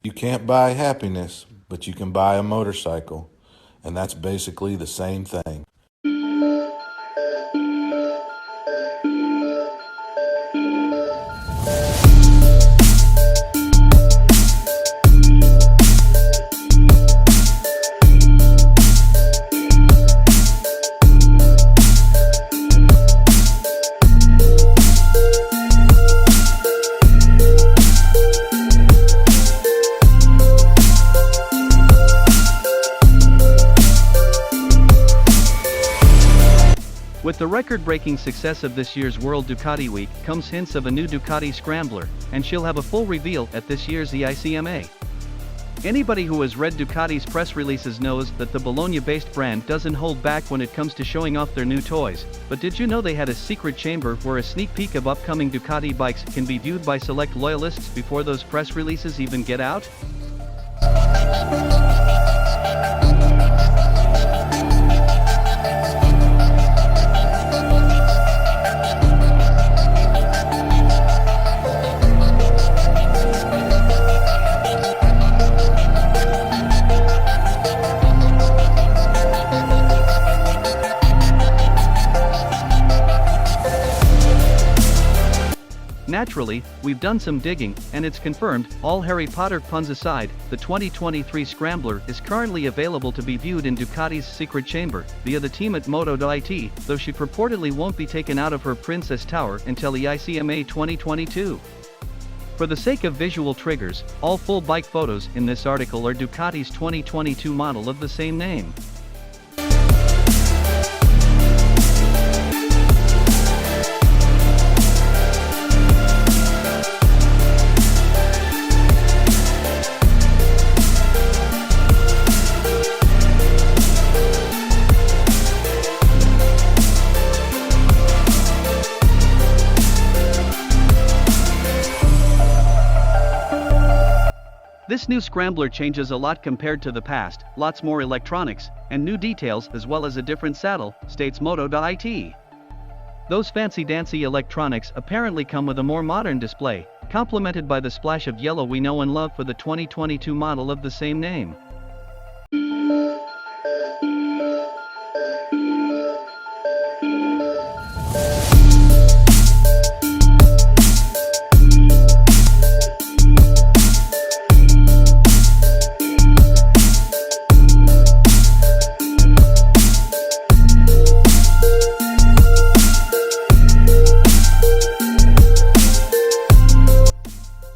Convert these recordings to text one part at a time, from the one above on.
You can't buy happiness, but you can buy a motorcycle, and that's basically the same thing. With the record-breaking success of this year's World Ducati Week comes hints of a new Ducati Scrambler, and she'll have a full reveal at this year's EICMA. Anybody who has read Ducati's press releases knows that the Bologna-based brand doesn't hold back when it comes to showing off their new toys, but did you know they had a secret chamber where a sneak peek of upcoming Ducati bikes can be viewed by select loyalists before those press releases even get out? Naturally, we've done some digging, and it's confirmed, all Harry Potter puns aside, the 2023 Scrambler is currently available to be viewed in Ducati's secret chamber, via the team at Moto.it, though she purportedly won't be taken out of her Princess Tower until EICMA 2022. For the sake of visual triggers, all full bike photos in this article are Ducati's 2022 model of the same name. This new Scrambler changes a lot compared to the past, lots more electronics, and new details as well as a different saddle, states Moto.it. Those fancy-dancy electronics apparently come with a more modern display, complemented by the splash of yellow we know and love for the 2022 model of the same name.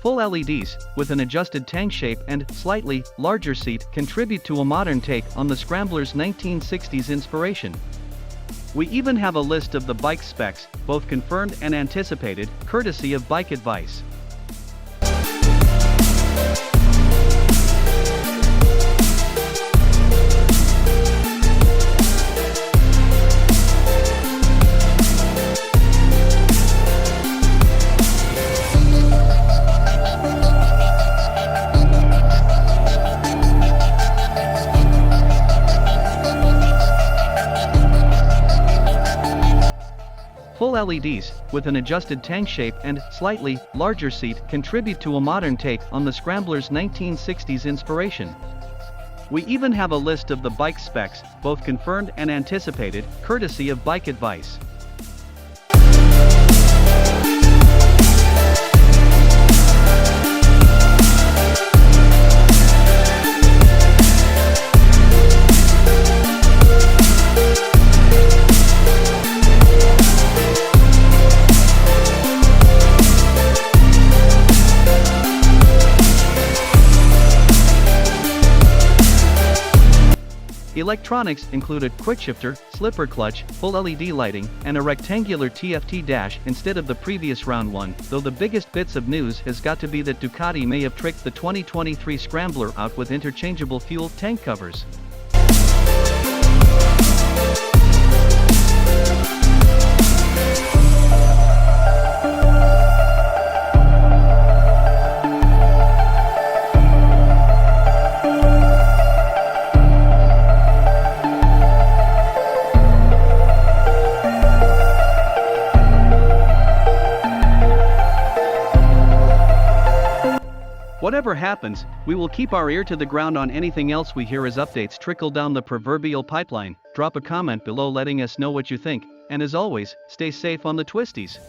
Full LEDs, with an adjusted tank shape and slightly larger seat, contribute to a modern take on the Scrambler's 1960s inspiration. We even have a list of the bike specs, both confirmed and anticipated, courtesy of Bike Advice. Full LEDs, with an adjusted tank shape and slightly larger seat, contribute to a modern take on the Scrambler's 1960s inspiration. We even have a list of the bike specs, both confirmed and anticipated, courtesy of Bike Advice. Electronics include a quickshifter, slipper clutch, full LED lighting, and a rectangular TFT dash instead of the previous round one, though the biggest bits of news has got to be that Ducati may have tricked the 2023 Scrambler out with interchangeable fuel tank covers. Whatever happens, we will keep our ear to the ground on anything else we hear as updates trickle down the proverbial pipeline. Drop a comment below letting us know what you think, and as always, stay safe on the twisties.